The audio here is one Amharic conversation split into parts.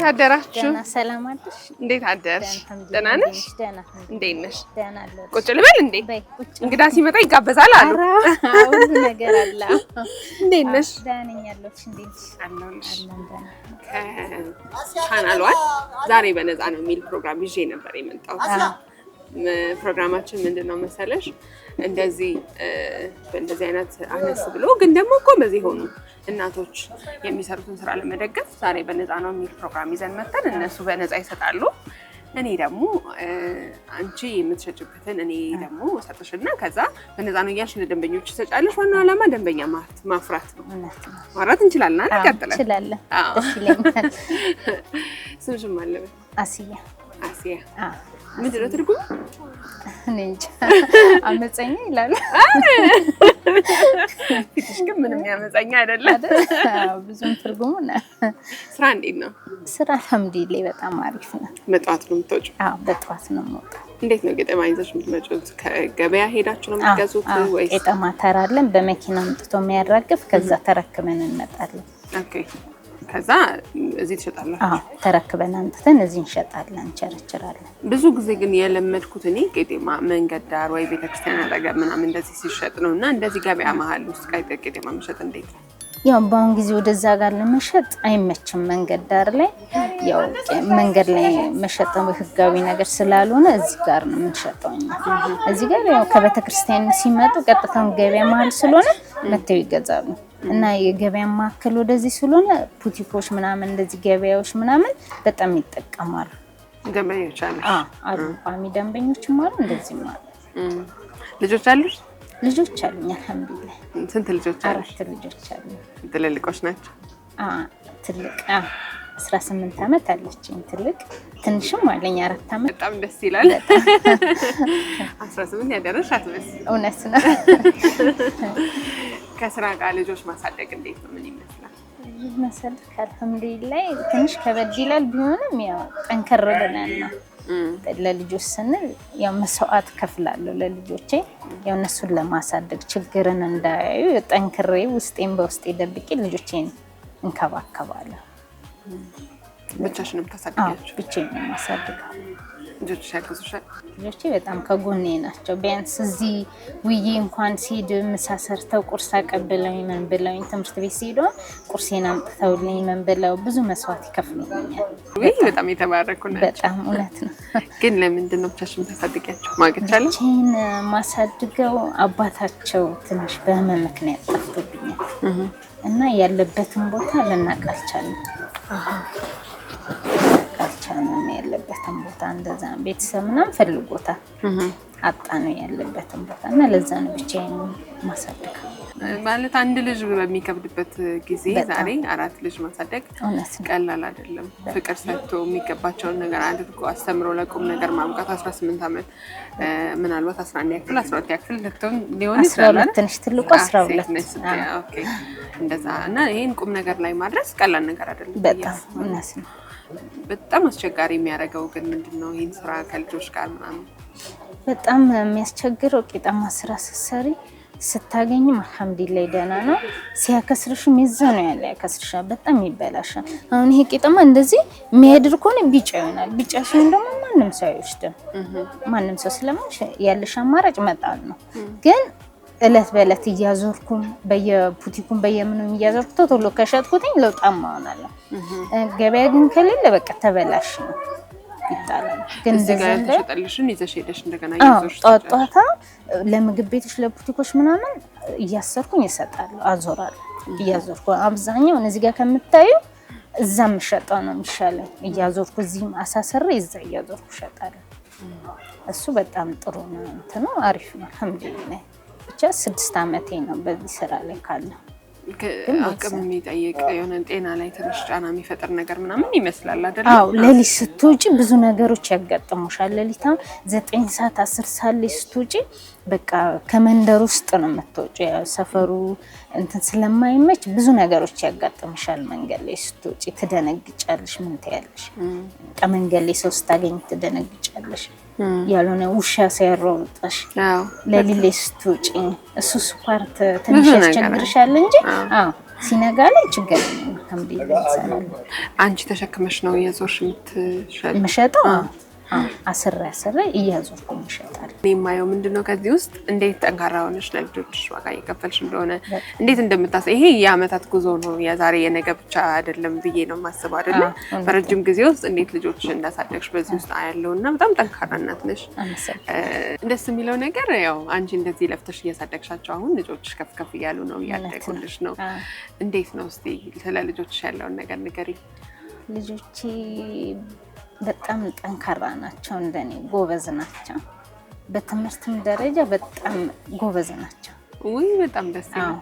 አደራችሁ? ደህና ሰላም አደርሽ? እንዴት አደርሽ? ደህና ነሽ? ደህና እንዴት ነሽ? ደህና አለሁ። ቁጭ ልበል እንዴ? እንግዳ ሲመጣ ይጋበዛል አሉ። ሁሉ ነገር አለ። እንዴት ነሽ? ደህና ነኝ ያለሁሽ። እንዴት ነሽ? አለሁልሽ። ከቻናሏን ዛሬ በነፃ ነው የሚል ፕሮግራም ይዤ ነበር የመጣሁት። ፕሮግራማችን ምንድነው መሰለሽ? እንደዚህ በእንደዚህ አይነት አነስ ብሎ ግን ደግሞ እኮ በዚህ ሆኑ እናቶች የሚሰሩትን ስራ ለመደገፍ ዛሬ በነፃ ነው የሚል ፕሮግራም ይዘን መጥተን እነሱ በነፃ ይሰጣሉ። እኔ ደግሞ አንቺ የምትሸጭበትን እኔ ደግሞ ሰጥሽና ከዛ በነፃ ነው እያልሽ ለደንበኞች ትሰጫለሽ። ዋናው ዓላማ ደንበኛ ማፍራት ነው። ማፍራት እንችላለን አይደል? ቀጥለን እንችላለን። ደስ ይለኛል። ስምሽም አለበት? አሲያ። አሲያ ምንድን ነው ትርጉሙ? እኔ እንጃ። አመፀኛ ይላል። ፊትሽ ግን ምንም ያመፀኛ አይደለም። ብዙም ትርጉሙ ነው። ስራ እንዴት ነው? ስራ አልሐምዱሊላህ በጣም አሪፍ ነው። በጠዋት ነው የምትወጪው? አዎ በጠዋት ነው የምወጣው። እንዴት ነው ገጠማ ይዘሽ የምትመጪው? ከገበያ ሄዳችሁ ነው የምትገዙት ወይስ? ገጠማ ተራለን በመኪና አምጥቶ የሚያራግፍ ከዛ ተረክበን እንመጣለን። ኦኬ። ከዛ እዚህ ትሸጣላችሁ? አዎ ተረክበን አንተን እዚህ እንሸጣለን፣ እንቸረችራለን። ብዙ ጊዜ ግን የለመድኩት እኔ ቄጤማ መንገድ ዳር ወይ ቤተክርስቲያን አጠገብ ምናምን እንደዚህ ሲሸጥ ነው እና እንደዚህ ገበያ መሀል ውስጥ ቄጤማ መሸጥ እንዴት ነው? ያው በአሁን ጊዜ ወደዛ ጋር ለመሸጥ አይመችም። መንገድ ዳር ላይ ያው መንገድ ላይ መሸጥ ህጋዊ ነገር ስላልሆነ እዚህ ጋር ነው የምንሸጠው። እዚህ ጋር ያው ከቤተክርስቲያን ሲመጡ ቀጥታውን ገበያ መሀል ስለሆነ መተው ይገዛሉ እና የገበያ ማዕከል ወደዚህ ስለሆነ ፑቲኮች ምናምን እንደዚህ ገበያዎች ምናምን በጣም ይጠቀማሉ። ደንበኞች አሉ። ቋሚ ደንበኞችም አሉ፣ እንደዚህም አሉ። ልጆች አሉሽ? ልጆች አሉኝ አልሐምዱሊላህ። ስንት ልጆች አሉሽ? 4 ልጆች አሉ። ትልልቆች ናቸው? ትልቅ 18 ዓመት አለችኝ። ትልቅ ትንሽም አለኝ 4 ዓመት። በጣም ደስ ይላል። 18 ያደረሽ አትመስል። እውነት ነው። ከስራ ጋር ልጆች ማሳደግ እንዴት ነው? ምን ይመስላል? ማሳደግ አልሐምዱሊላህ ትንሽ ከበድ ይላል። ቢሆንም ያው ጠንከር ብለን ነው ለልጆች ስንል ያው መስዋዕት ከፍላለሁ ለልጆቼ። ያው እነሱን ለማሳደግ ችግርን እንዳያዩ ጠንክሬ ውስጤን በውስጤ ደብቄ ልጆቼን እንከባከባለሁ። ብቻሽንም ታሳድጊያቸው? ብቻዬን ነው የማሳድገው። ልጆችሽ ያግዙሻል? ልጆቼ በጣም ከጎኔ ናቸው። ቢያንስ እዚህ ውዬ እንኳን ሲሄድ ምሳ ሰርተው ቁርስ አቀብለውኝ ምን ብለውኝ ትምህርት ቤት ሲሄዱ ቁርሴን አምጥተውልኝ ምን ብለው ብዙ መስዋዕት ይከፍሉኛል። በጣም የተባረኩ ናቸው። በጣም እውነት ነው። ግን ለምንድን ነው ብቻሽን ታሳድጊያቸው? ማግቻለሁ ብቻዬን ማሳድገው አባታቸው ትንሽ በህመም ምክንያት ጠፍቶብኛል እና ያለበትን ቦታ ልናውቅ አልቻልንም። ያለበትን ቦታ እንደዛ ቤተሰብ ምናምን ፈልጎታል፣ አጣነው ያለበትን ቦታ እና ለዛ ነው ብቻዬን ማሳደግ። ማለት አንድ ልጅ በሚከብድበት ጊዜ ዛሬ 4 ልጅ ማሳደግ ቀላል አይደለም። ፍቅር ሰጥቶ የሚገባቸውን ነገር አድርጎ አስተምሮ ለቁም ነገር ማብቃት 18 ዓመት ምናልባት 11 ያክል 12 ያክል ልትሆን ሊሆን ይችላል። 12 ትንሽ ትልቁ 12 ኦኬ እንደዛ እና ይሄን ቁም ነገር ላይ ማድረስ ቀላል ነገር አይደለም። በጣም እውነት ነው። በጣም አስቸጋሪ የሚያደርገው ግን ምንድነው? ይሄን ስራ ከልጆች ጋር ምናምን በጣም የሚያስቸግረው ቄጠማ ስራ ስትሰሪ ስታገኝም አልሐምዱሊላህ ደህና ነው። ሲያከስርሽም ይዘው ነው ያለ ያከስርሻል፣ በጣም ይበላሻል። አሁን ይሄ ቄጠማ እንደዚህ የሚያድር ከሆነ ቢጫ ይሆናል። ቢጫ ሲሆን ደግሞ ማንም ሰው አይወስድም። ማንም ሰው ስለማሽ ያለሽ አማራጭ መጣል ነው። ግን እለት በእለት እያዞርኩም በየፑቲኩም በየምኑም እያዞርኩ ቶሎ ከሸጥኩትኝ ለውጣማ ሆናለሁ። ገበያ ግን ከሌለ በቃ ተበላሽ ነው ይጣላል። ግን እንደዚህ ተሸጠልሽን ይዘሽ ሄደሽ እንደገና እያዞርሽ ጧጧታ ለምግብ ቤቶች ለፑቲኮች ምናምን እያሰርኩኝ እሰጣለሁ፣ አዞራለሁ። እያዞርኩ አብዛኛው እዚህ ጋር ከምታዩ እዛ የምሸጠው ነው የሚሻለው። እያዞርኩ እዚህም አሳሰረ እዛ እያዞርኩ እሸጣለሁ። እሱ በጣም ጥሩ ነው። እንትኑ አሪፍ ነው አልሐምዱሊላህ። ብቻ 6 ዓመቴ ነው በዚህ ስራ ላይ ካለ። አቅም የሚጠይቅ የሆነ ጤና ላይ ትንሽ ጫና የሚፈጥር ነገር ምናምን ይመስላል አይደል? አዎ ሌሊት ስትወጪ ብዙ ነገሮች ያጋጥሙሻል። ሌሊት 9 ሰዓት 10 ሰዓት ላይ ስትወጪ በቃ ከመንደር ውስጥ ነው የምትወጪው። ሰፈሩ እንትን ስለማይመች ብዙ ነገሮች ያጋጥሙሻል። መንገድ ላይ ስትወጪ ትደነግጫለሽ። ምን ትያለሽ? መንገድ ላይ ሰው ስታገኝ ትደነግጫለሽ። ያልሆነ ውሻ ሲያሮጥሽ ሌሊት ላይ ስትወጪ እሱ ፓርት ትንሽ ያስቸግርሻል እንጂ ሲነጋ ላይ ችግር የለም አልሐምዱሊላህ ይሰራል። አንቺ ተሸክመሽ ነው የዞርሽ የምሸጠው? አስራ እያዞርኩ ይሸጣል። እኔ የማየው ምንድነው ከዚህ ውስጥ እንዴት ጠንካራ ሆነሽ ለልጆችሽ ዋጋ እየከፈልሽ እንደሆነ እንዴት እንደምታሳይ ይሄ የአመታት ጉዞ ነው የዛሬ የነገ ብቻ አይደለም ብዬ ነው የማስበው አይደለ? በረጅም ጊዜ ውስጥ እንዴት ልጆችሽ እንዳሳደግሽ በዚህ ውስጥ አያለውና በጣም ጠንካራ እናት ነሽ። ደስ የሚለው ነገር ያው አንቺ እንደዚህ ለፍተሽ እያሳደግሻቸው አሁን ልጆችሽ ከፍ ከፍ እያሉ ነው እያደጉልሽ ነው። እንዴት ነው እስቲ ስለ ልጆችሽ ያለውን ነገር ንገሪ። ልጆቼ በጣም ጠንካራ ናቸው፣ እንደኔ ጎበዝ ናቸው። በትምህርትም ደረጃ በጣም ጎበዝ ናቸው። ወይ በጣም ደስ ይላል።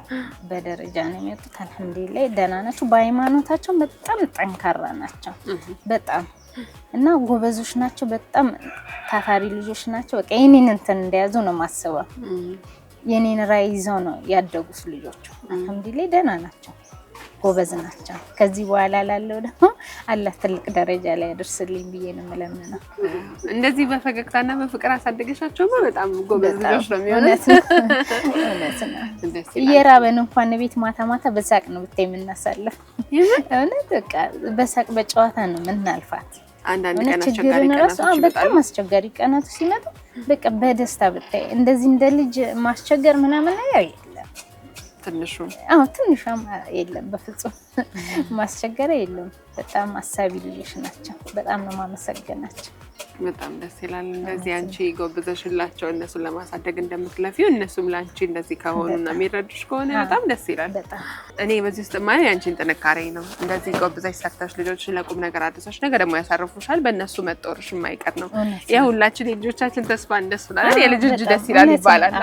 በደረጃ ነው የሚወጡት አልሐምዱሊላህ ደህና ናቸው። በሃይማኖታቸው በጣም ጠንካራ ናቸው በጣም እና ጎበዞች ናቸው። በጣም ታታሪ ልጆች ናቸው። በቃ የኔን እንትን እንደያዙ ነው ማስበው። የኔን ራዕይ ይዘው ነው ያደጉት ልጆቹ። አልሐምዱሊላህ ደህና ናቸው፣ ጎበዝ ናቸው። ከዚህ በኋላ ላለው ደግሞ አላህ ትልቅ ደረጃ ላይ ያደርስልኝ ብዬ ነው የምለምነው። እንደዚህ በፈገግታና በፍቅር አሳደገሻቸው በጣም ጎበዝ ልጆች ነው የሚሆኑት። እውነት ነው። እየራበን እንኳን ቤት ማታ ማታ በሳቅ ነው ብታይ የምናሳልፍ። እውነት በቃ በሳቅ በጨዋታ ነው የምናልፋት። አንዳንድ ቀን በጣም አስቸጋሪ ቀናት ሲመጡ በቃ በደስታ ብታይ እንደዚህ እንደ ልጅ ማስቸገር ምናምን ነገር ትንሹም የለም በፍጹም ማስቸገር የለም። በጣም አሳቢ ልጆች ናቸው። በጣም ነው ማመሰግናቸው። በጣም ደስ ይላል። እንደዚህ አንቺ ጎብዘሽላቸው እነሱን ለማሳደግ እንደምትለፊው እነሱም ላንቺ እንደዚህ ከሆኑና የሚረዱሽ ከሆነ በጣም ደስ ይላል። እኔ በዚህ ውስጥ ማለት ያንቺን ጥንካሬ ነው። እንደዚህ ጎብዘሽ ሰርተሽ ልጆችን ለቁም ነገር አድርሰሽ ነገ ደግሞ ያሳርፉሻል። በእነሱ መጦርሽ የማይቀር ነው። የሁላችን የልጆቻችን ተስፋ እንደሱ ማለት የልጅ እጅ ደስ ይላል ይባላል።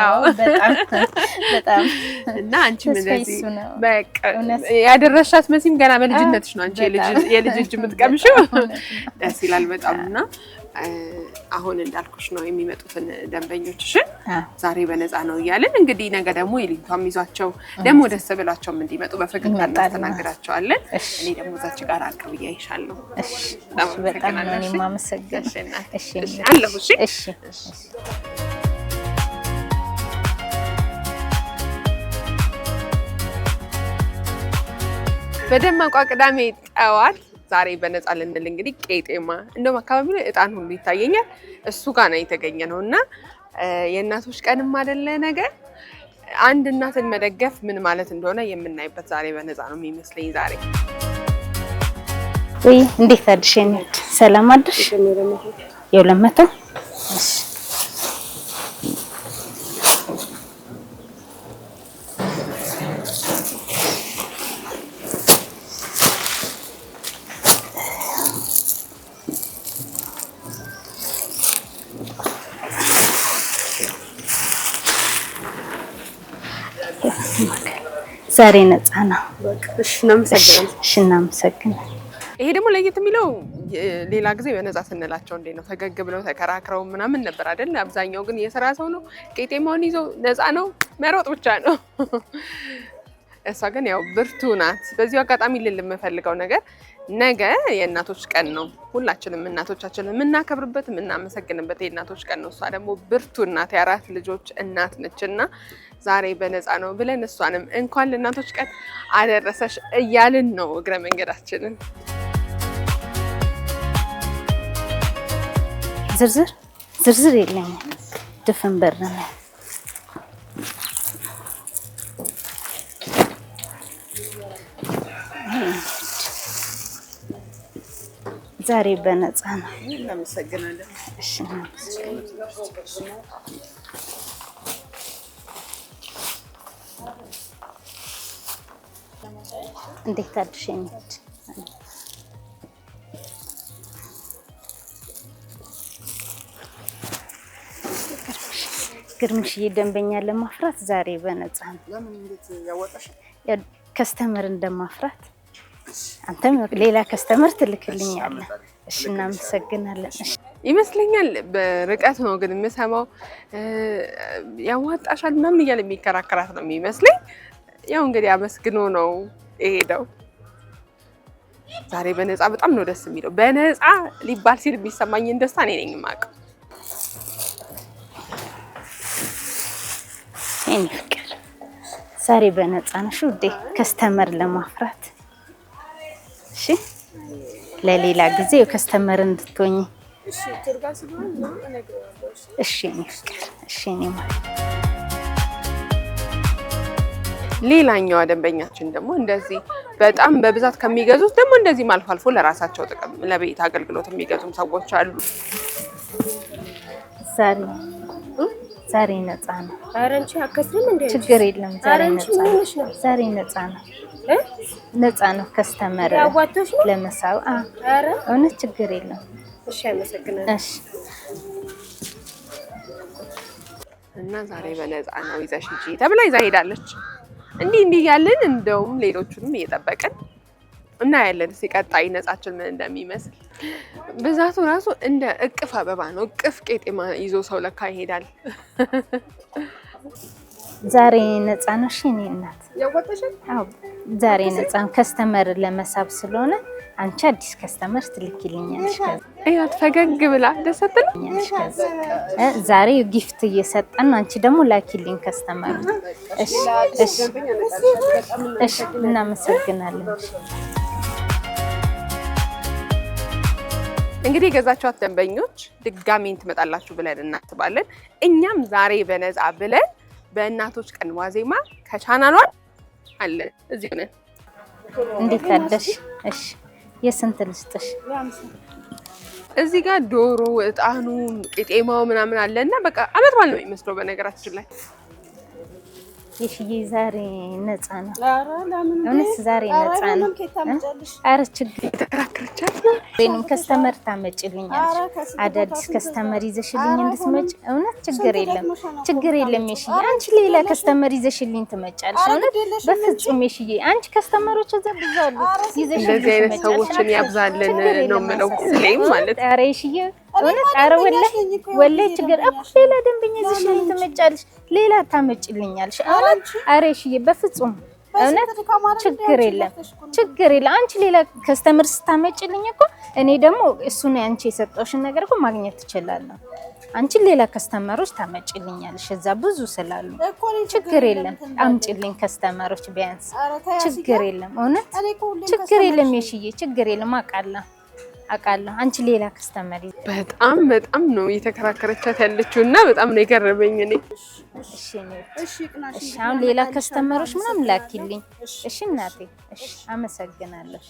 በጣም እና አንቺም እንደዚህ በቃ ያደረሻት መሲም ገና በልጅነትሽ ነው አንቺ የልጅ እጅ የምትቀምሺው። ደስ ይላል በጣም እና አሁን እንዳልኩሽ ነው የሚመጡትን ደንበኞችሽን ዛሬ በነፃ ነው እያልን እንግዲህ ነገ ደግሞ የሊንቷም ይዟቸው ደግሞ ደስ ብሏቸውም እንዲመጡ በፈገግታ እናስተናግዳቸዋለን። እኔ ደግሞ እዛች ጋር አቅርብ ያይሻለሁ። በጣም ነው የማመሰግነው። እሺ አለሁ። እሺ በደማቋ ቅዳሜ ጠዋት ዛሬ በነፃ ልንል እንግዲህ ቄጤማ እንደውም አካባቢ ላይ እጣን ሁሉ ይታየኛል። እሱ ጋር ነው የተገኘ ነው እና የእናቶች ቀንም አይደለ ነገ አንድ እናትን መደገፍ ምን ማለት እንደሆነ የምናይበት ዛሬ በነፃ ነው የሚመስለኝ። ዛሬ ወይ እንዴት አድርሽ? ሰላም አድርሽ? የለመተ እሺ ዛሬ ነፃ ነው። እሺ እናመሰግናለን። እሺ እናመሰግናለን። ይሄ ደግሞ ለየት የሚለው ሌላ ጊዜ በነፃ ስንላቸው እንዴ ነው ፈገግ ብለው ተከራክረው ምናምን ነበር አይደል? አብዛኛው ግን የሥራ ሰው ነው ቄጤማውን ይዞ ነፃ ነው መሮጥ ብቻ ነው። እሷ ግን ያው ብርቱ ናት። በዚሁ አጋጣሚ ልል የምፈልገው ነገር ነገ የእናቶች ቀን ነው። ሁላችንም እናቶቻችንን የምናከብርበት የምናመሰግንበት የእናቶች ቀን ነው። እሷ ደግሞ ብርቱ እናት የአራት ልጆች እናት ነችና ዛሬ በነፃ ነው ብለን እሷንም እንኳን ለእናቶች ቀን አደረሰሽ እያልን ነው እግረ መንገዳችንን። ዝርዝር የለኝም ድፍን በር ነው። ዛሬ በነፃ ነው። እናመሰግናለን። እሺ እንዴት አድርሽኝ? ግርምሽዬ ደንበኛ ለማፍራት ዛሬ በነፃ ነው። ለምን እንዴት ያወጣሽ? ከስተመር እንደማፍራት አንተም ሌላ ከስተመር ትልክልኛለህ። እሺ እናመሰግናለን። እሺ ይመስለኛል በርቀት ነው ግን የምሰማው ያዋጣሻል ምናምን እያለ የሚከራከራት ነው የሚመስለኝ። ያው እንግዲህ አመስግኖ ነው የሄደው። ዛሬ በነፃ በጣም ነው ደስ የሚለው። በነፃ ሊባል ሲል የሚሰማኝን ደስታ እኔ ነኝ የማውቀው። እኔ ፍቅር ዛሬ በነፃ ነሽ ውዴ ከስተመር ለማፍራት እሺ ለሌላ ጊዜ ከስተመር እንድትሆኚ እሺ ትርጋ ስለሆነ ነው እነግረዋለሁ እሺ እሺ እኔማ ሌላኛዋ ደንበኛችን ደግሞ እንደዚህ በጣም በብዛት ከሚገዙት ደግሞ እንደዚህ ማልፎ አልፎ ለራሳቸው ጥቅም ለቤት አገልግሎት የሚገዙም ሰዎች አሉ። ዛሬ ነፃ ነው። ኧረ አንቺ አከስልም እንዴ? ችግር የለም ዛሬ ነፃ ነው። ነፃ ነው ከስተመር ለመሳብ ኧረ እውነት ችግር የለም። እሺ አመሰግናለሁ። እሺ እና ዛሬ በነፃ ነው ይዘሽ ሂጂ ተብላ ይዛ ሄዳለች። እንዲህ ያለን እንደውም ሌሎቹንም እየጠበቅን እናያለን። ሲቀጣይ ነፃችን ምን እንደሚመስል ብዛቱ ራሱ እንደ እቅፍ አበባ ነው። እቅፍ ቄጤማ ይዞ ሰው ለካ ይሄዳል። ዛሬ ነፃ ነሽ የኔ እናት? ያወጣሻል? አዎ ዛሬ ነፃ ከስተመር ለመሳብ ስለሆነ አንቺ አዲስ ከስተመር ትልኪልኛለሽ። አይት ፈገግ ብላ ደስ አትልኛለሽ። ዛሬ ጊፍት እየሰጠን አንቺ ደግሞ ላኪልኝ ከስተመር። እሺ እናመሰግናለን። እንግዲህ የገዛችኋት ደንበኞች ድጋሜ ትመጣላችሁ ብለን እናስባለን። እኛም ዛሬ በነፃ ብለን በእናቶች ቀን ዋዜማ ከቻናሏ አለ እዚህ ነን። እንዴት አደርሽ? እሺ የስንት ልስጥሽ? እዚህ ጋር ዶሮ፣ እጣኑ፣ ቄጤማው ምናምን አለና በቃ አመት በዓል ነው የሚመስለው በነገራችን ላይ። የሽዬ ዛሬ ነፃ ነው። እውነት ዛሬ ነፃ ነው። ኧረ ችግር የተከራከረቻት ነው። ወይንም ከስተመር ታመጭልኛለሽ። አዳዲስ ከስተመር ይዘሽልኝ እንድትመጭ እውነት ችግር የለም የሽዬ። አንቺ ሌላ ከስተመር ይዘሽልኝ ትመጫለሽ። እውነት በፍጹም የሽዬ። አንቺ ከስተመሮች ዘብዛሉ ይዘሽልኝ እንደዚህ አይነት ሰዎችን ያብዛልን ነው የምለው ሁሌም ማለት። ኧረ የሽዬ እውነት ኧረ ወላሂ ችግር እኮ ሌላ ደንበኛ ይዘሽልኝ ትመጫለሽ፣ ሌላ ታመጭልኛለሽ። ኧረ እሺዬ በፍጹም እውነት ችግር የለም። አንቺ ሌላ ከስተመር ስታመጭልኝ እኮ እኔ ደግሞ እሱን አንቺ የሰጠውሽን ነገር እኮ ማግኘት ትችላለሁ። አንቺ ሌላ ከስተመሮች ታመጭልኛለሽ፣ እዛ ብዙ ስላሉ ችግር የለም። አምጭልኝ ከስተመሮች ቢያንስ ችግር የለም። እውነት ችግር የለም የሽዬ ችግር የለም። አውቃለሁ አንቺ ሌላ ከስተመር በጣም ነው እየተከራከረቻት ያለችው እና በጣም ነው የገረመኝ እኔ። እሺ አሁን ሌላ ከስተመሮች ምናምን ላኪልኝ። እሺ እናቴ እሺ አመሰግናለሁ።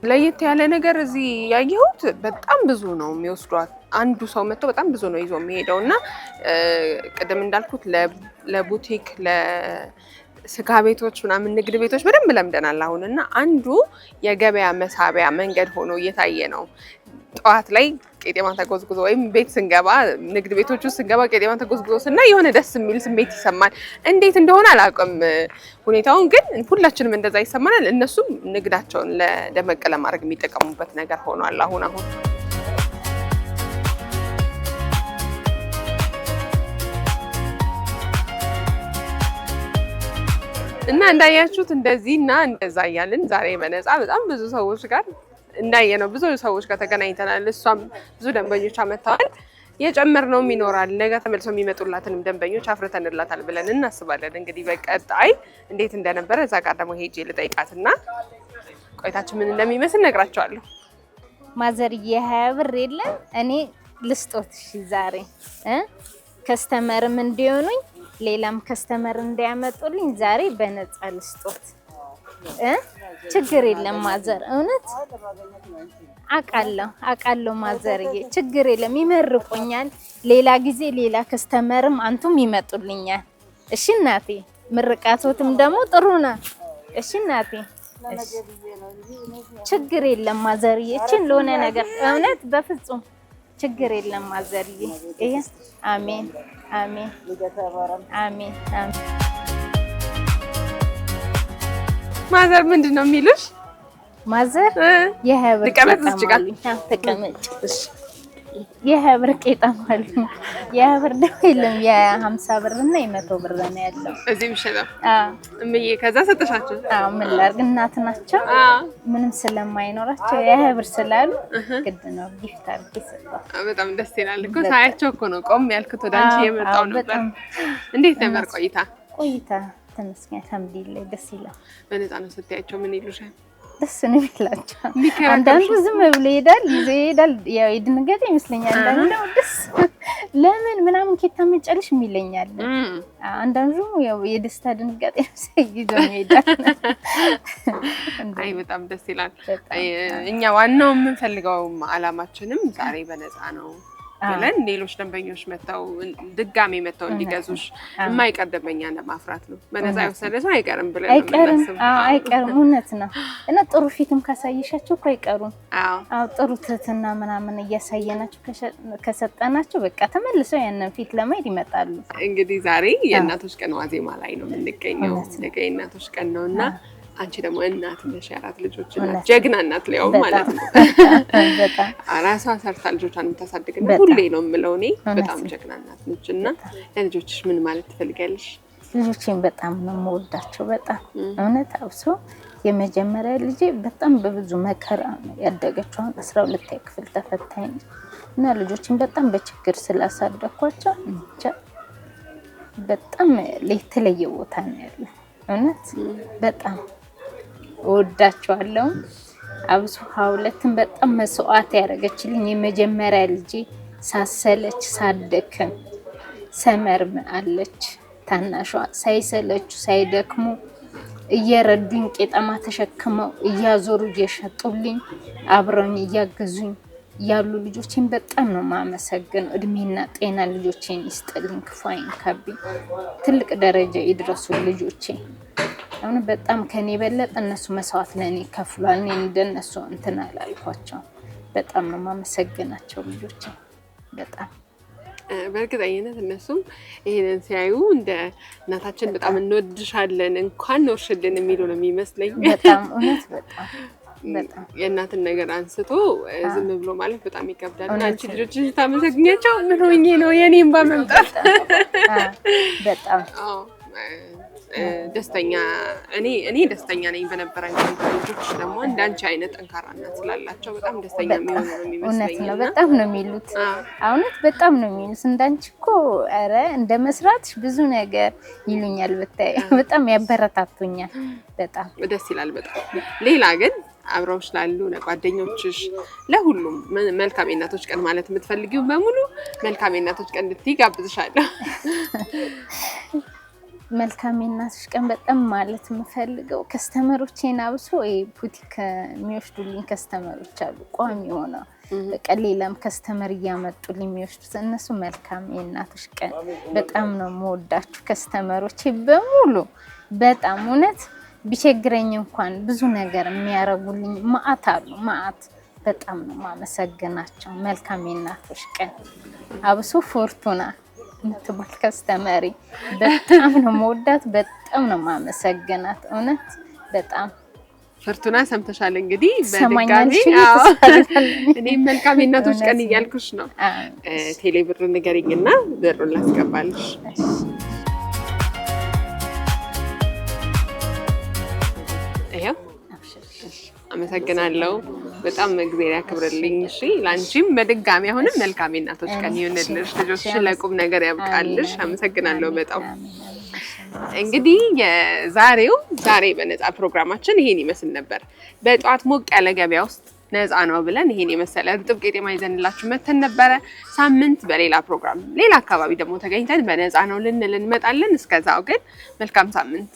ለየት ያለ ነገር እዚህ ያየሁት በጣም ብዙ ነው የሚወስዷት። አንዱ ሰው መጥቶ በጣም ብዙ ነው ይዞ የሚሄደው እና ቅድም እንዳልኩት ለቡቲክ ስጋ ቤቶች ምናምን ንግድ ቤቶች በደንብ ለምደናል አሁን እና አንዱ የገበያ መሳቢያ መንገድ ሆኖ እየታየ ነው። ጠዋት ላይ ቄጤማ ተጎዝጉዞ ወይም ቤት ስንገባ ንግድ ቤቶች ውስጥ ስንገባ ቄጤማ ተጎዝጉዞ ስናይ የሆነ ደስ የሚል ስሜት ይሰማል። እንዴት እንደሆነ አላውቅም ሁኔታውን፣ ግን ሁላችንም እንደዛ ይሰማናል። እነሱም ንግዳቸውን ለደመቅ ለማድረግ የሚጠቀሙበት ነገር ሆኗል አሁን እና እንዳያችሁት እንደዚህ እና እንደዛ እያልን ዛሬ በነፃ በጣም ብዙ ሰዎች ጋር እንዳየነው ብዙ ሰዎች ጋር ተገናኝተናል። እሷም ብዙ ደንበኞች አመጣዋል። የጨመርነውም ይኖራል። ነገ ተመልሰው የሚመጡላትንም ደንበኞች አፍርተንላታል ብለን እናስባለን። እንግዲህ በቀጣይ እንዴት እንደነበረ እዛ ጋር ደግሞ ሄጄ ልጠይቃትና ቆይታችን ምን እንደሚመስል ነግራቸዋለሁ። ማዘርዬ 20 ብር የለም እኔ ልስጦት። እሺ ዛሬ ከስተመርም እንዲሆኑኝ ሌላም ከስተመር እንዲያመጡልኝ ዛሬ በነፃ ልስጦት። ችግር የለም ማዘር፣ እውነት አውቃለሁ ማዘርዬ፣ ችግር የለም ይመርቁኛል። ሌላ ጊዜ ሌላ ከስተመርም አንቱም ይመጡልኛል። እሺ እናቴ፣ ምርቃቶትም ደግሞ ጥሩ ነው። እሺ እናቴ፣ ችግር የለም ማዘርዬ። እቺን ለሆነ ነገር እውነት በፍጹም ችግር የለም ማዘርዬ። ይሄ አሜን አሜን አሜን አሜን። ማዘር ምንድን ነው የሚሉሽ? ማዘር የህብር ተቀመጭ። የህብር ቄጠማል። የህብር ደግሞ የለም። የ50 ብር እና የ100 ብር ነው ያለው እዚህ ምሽለው። እምዬ ከዛ ሰጠሻቸው? አዎ ምን ላድርግ፣ እናት ናቸው። ምንም ስለማይኖራቸው የህብር ስላሉ ግድ ነው ጊፍት አድርጌ ሰጣቸው። በጣም ደስ ይላል እኮ ሳያቸው እኮ ነው ቆም ያልኩት ወደ አንቺ የመጣው ነበር። እንዴት ነበር ቆይታ? ተመስገን አልሐምዱሊላህ ደስ ይላል። በነፃ ነው ስትያቸው ምን ይሉሻል? ደስ ነው የሚላቸው። አንዳንዱ ዝም ብሎ ይሄዳል ይሄዳል። ያው የድንገት ይመስለኛል። አንዳንዱ ደስ ለምን ምናምን ከታመጫልሽ የሚለኛል። አንዳንዱ ያው የደስታ ድንጋጤ ይዘው ይሄዳል። አይ በጣም ደስ ይላል። እኛ ዋናው የምንፈልገው አላማችንም ዛሬ በነፃ ነው ብለን ሌሎች ደንበኞች መተው ድጋሜ መተው እንዲገዙሽ የማይቀር ደንበኛ ለማፍራት ነው። በነፃ የወሰደ ሰው አይቀርም ብለን ነው። አይቀርም እውነት ነው። እና ጥሩ ፊትም ካሳየሻቸው እኮ አይቀሩም። አዎ ጥሩ ትህትና ምናምን እያሳየናቸው ከሰጠናቸው በቃ ተመልሰው ያንን ፊት ለማየት ይመጣሉ። እንግዲህ ዛሬ የእናቶች ቀን ዋዜማ ላይ ነው የምንገኘው። ነገ የእናቶች ቀን ነውና አንቺ ደግሞ እናት ነሽ፣ የአራት ልጆች እናት፣ ጀግና እናት ሊያው ማለት ነው። ራሷ ሰርታ ልጆቿን የምታሳድግና ሁሌ ነው የምለው እኔ በጣም ጀግና እናት ነች። እና ለልጆችሽ ምን ማለት ትፈልጊያለሽ? ልጆቼን በጣም ነው የምወዳቸው። በጣም እውነት አብሶ የመጀመሪያ ልጄ በጣም በብዙ መከራ ነው ያደገችው። 12ኛ ክፍል ተፈታኝ እና ልጆቼን በጣም በችግር ስላሳደኳቸው በጣም የተለየ ቦታ ነው ያለው። እውነት በጣም ወዳቸዋለሁ። አብሶ ሀውለትን በጣም መስዋዕት ያደረገችልኝ የመጀመሪያ ልጄ ሳሰለች ሳደክም ሰመርም አለች ታናሿ ሳይሰለቹ ሳይደክሙ እየረዱኝ ቄጠማ ተሸክመው እያዞሩ እየሸጡልኝ አብረውኝ እያገዙኝ ያሉ ልጆቼን በጣም ነው ማመሰግነው። እድሜና ጤና ልጆቼን ይስጥልኝ፣ ክፉ አይንካብኝ፣ ትልቅ ደረጃ ይድረሱ ልጆቼ። አሁን በጣም ከኔ በለጠ እነሱ መስዋዕት ለኔ ከፍሏል። እኔ እንደነሱ እንትን አላልኳቸው። በጣም ነው ማመሰግናቸው ልጆቼ በጣም። በእርግጠኝነት እነሱም ይሄንን ሲያዩ እንደ እናታችን በጣም እንወድሻለን እንኳን ኖርሽልን የሚሉ ነው የሚመስለኝ። በጣም እውነት በጣም የእናትን ነገር አንስቶ ዝም ብሎ ማለት በጣም ይከብዳል። አንቺ ልጆችሽ ታመሰግኛቸው ምን ሆኜ ነው የኔን ባመምጣት በጣም ደስተኛ እኔ ደስተኛ ነኝ በነበረኝ ልጆች ደግሞ እንዳንቺ አይነት ጠንካራ እናት ስላላቸው በጣም ደስተኛ የሚሆኑ ነው የሚመስለኝ። እውነት ነው በጣም ነው የሚሉት። እውነት በጣም ነው የሚሉት። እንዳንቺ እኮ ኧረ እንደ መስራትሽ ብዙ ነገር ይሉኛል። ብታይ በጣም ያበረታቱኛል። በጣም ደስ ይላል በጣም። ሌላ ግን አብረውሽ ላሉ ለጓደኞችሽ ለሁሉም መልካም የእናቶች ቀን ማለት የምትፈልጊው በሙሉ መልካም የእናቶች ቀን እንድትይ ጋብዝሻለሁ። መልካም የእናቶች ቀን በጣም ማለት የምፈልገው ከስተመሮቼን አብሶ ቡቲክ የሚወስዱልኝ ከስተመሮች አሉ ቋሚ ሆነ በቃ ሌላም ከስተመር እያመጡልኝ የሚወስዱት እነሱ መልካም የእናቶች ቀን በጣም ነው የምወዳችሁ ከስተመሮቼ በሙሉ በጣም እውነት ቢቸግረኝ እንኳን ብዙ ነገር የሚያረጉልኝ ማአት አሉ ማአት በጣም ነው ማመሰግናቸው። መልካም የእናቶች ቀን አብሶ ፎርቱና ምትባል ከስተመሪ በጣም ነው መወዳት በጣም ነው ማመሰግናት እውነት በጣም። ፎርቱና ሰምተሻል እንግዲህ በድጋሚ እኔ መልካም የእናቶች ቀን እያልኩሽ ነው። ቴሌ ብር ንገሪኝና ብሩን ላስገባልሽ። ይሄው አመሰግናለሁ በጣም እግዚአብሔር ያክብርልኝ። እሺ ላንቺም በድጋሚ አሁንም መልካም የእናቶች ቀን ይሁንልሽ። ልጆችሽን ለቁም ነገር ያብቃልሽ። አመሰግናለሁ በጣም። እንግዲህ ዛሬ በነፃ ፕሮግራማችን ይሄን ይመስል ነበር። በጠዋት ሞቅ ያለ ገበያ ውስጥ ነፃ ነው ብለን ይሄን የመሰለ እርጥብ ቄጤማ ይዘንላችሁ መተን ነበረ። ሳምንት በሌላ ፕሮግራም ሌላ አካባቢ ደግሞ ተገኝተን በነፃ ነው ልንል እንመጣለን። እስከዛው ግን መልካም ሳምንት